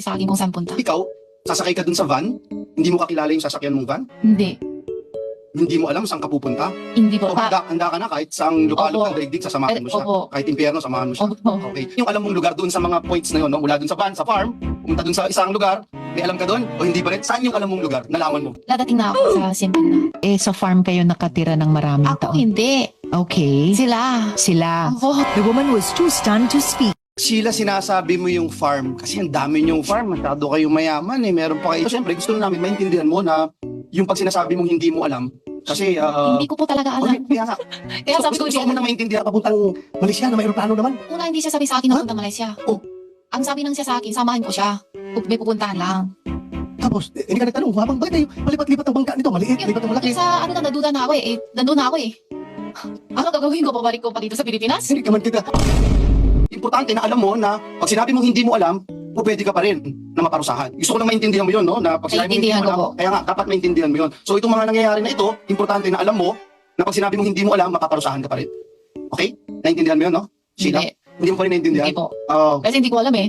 Sa akin kung saan punta. Ikaw, sasakay ka dun sa van, hindi mo kakilala yung sasakyan mong van, Hindi. hindi mo alam saan ka pupunta. Hindi po. O handa ka na kahit saang lupalop Opo. ng daigdig, sasamahan mo siya. Opo. Kahit impyerno, samahan mo siya. Opo. Okay. Yung alam mong lugar doon sa mga points na yun, no? Mula doon sa van, sa farm, pumunta doon sa isang lugar, may alam ka doon o hindi pa rin? Saan yung alam mong lugar? Nalaman mo. Dadating na ako sa simple na. Eh, sa farm kayo nakatira ng maraming Ako taon. hindi. Okay. Sila. Sila. Ako. The woman was too stunned to speak. Sheila, sinasabi mo yung farm kasi ang dami yung farm, masyado kayong mayaman eh, meron pa kayo. Siyempre, gusto na namin maintindihan mo na yung pag sinasabi mong hindi mo alam, kasi Hindi ko po talaga alam. kaya nga, Kaya sabi ko, gusto ko na maintindihan papuntang Malaysia na may aeroplano naman. una hindi siya sabi sa akin na punta Malaysia. Oh. Ang sabi lang siya sa akin, samahan ko siya. May pupuntahan lang. Tapos, hindi ka nagtanong, habang bakit tayo malipat-lipat ng bangka nito? Maliit, lipat ng malaki. Yung sa ano na, naduda na ako eh. Nandun na ako eh. Ano gagawin ko? Pabalik ko pa dito sa Pilipinas? Hindi ka man kita. Importante na alam mo na pag sinabi mong hindi mo alam, pwede ka pa rin na maparusahan. Gusto ko lang maintindihan mo yun, no? Na pag sinabi mong hindi mo Naiintindihan ko alam, kaya nga, dapat maintindihan mo yun. So itong mga nangyayari na ito, importante na alam mo na pag sinabi mong hindi mo alam, mapaparusahan ka pa rin. Okay? Naintindihan mo yun, no? Sheila? Hindi. Hindi mo pa rin naintindihan? Hindi po. Oh. Kasi hindi ko alam eh.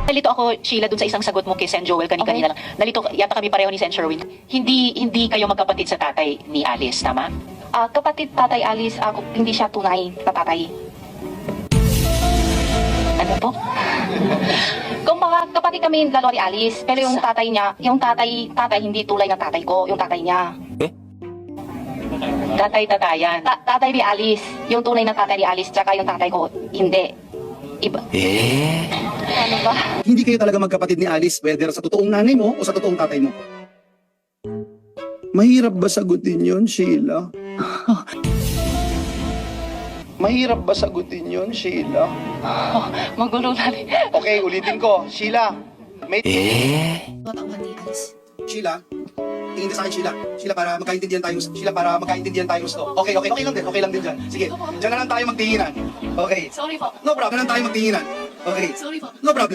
Nalito ako, Sheila, dun sa isang sagot mo kay Sen Joel kanina lang. Nalito, yata kami pareho ni Sen Sherwin. Hindi kayo magkapatid sa tatay ni Alice, tama? Kapatid tatay Alice, hindi siya tunay na tatay. Ano po? Kung mga kapatid kami, lalo ni Alice, pero yung tatay niya, yung tatay hindi tulay ng tatay ko, yung tatay niya. Tatay-tatayan. Tatay ni Alice, yung tunay na tatay ni Alice, tsaka yung tatay ko, hindi. Iba. Ano ba? Hindi kayo talaga magkapatid ni Alice, whether sa totoong nanay mo o sa totoong tatay mo. Mahirap ba sagutin yun, Sheila? Mahirap ba sagutin yun, Sheila? Magulo na rin. Okay, ulitin ko. Sheila, may... Matauhan ni Alice. Sheila, tingin ka sa akin, Sheila. Sheila, para magkaintindihan tayo. Sheila, para magkaintindihan tayo gusto. Okay lang din. Okay lang din dyan. Sige, dyan na lang tayo magtinginan. Okay. Sorry po. No problem. Dyan na lang tayo magtinginan. Okay. Sorry po. No problem.